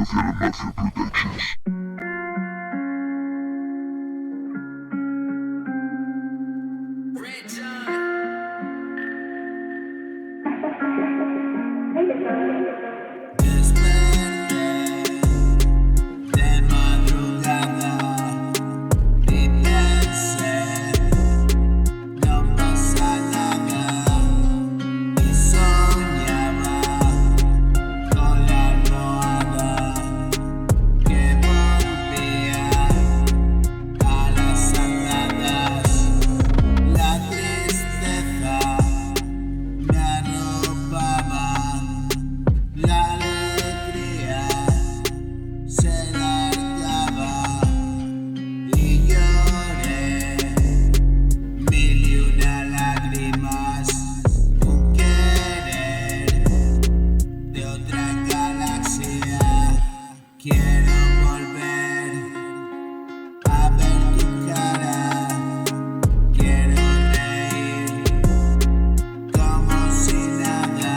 CafialamafiaProd. De madrugada y pensé, no pasa nada, y soñaba con la almohada que volvía a las andadas. La tristeza me arropaba, la alegría se largaba y lloré mil y una lágrimas, un querer de otra galaxia. Quiero volver a ver tu cara, quiero reír como si nada.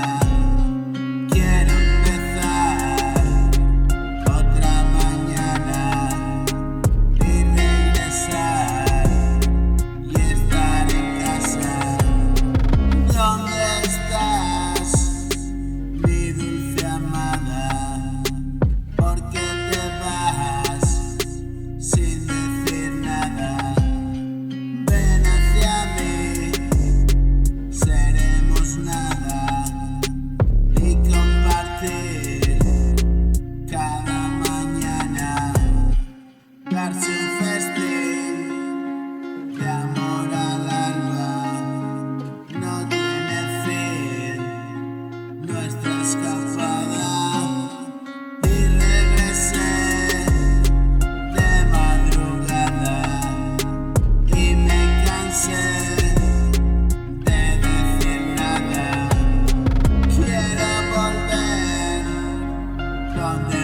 Quiero empezar otra mañana y regresar y estar en casa. ¿Dónde estás, mi dulce amada? ¿Por qué te vas sin decir nada? Ven hacia mí, seremos nada y compartir cada mañana, darse un festín de amor al alma. No tiene fin nuestra escapada y regresé de madrugada y me cansé de decir nada. Quiero volver donde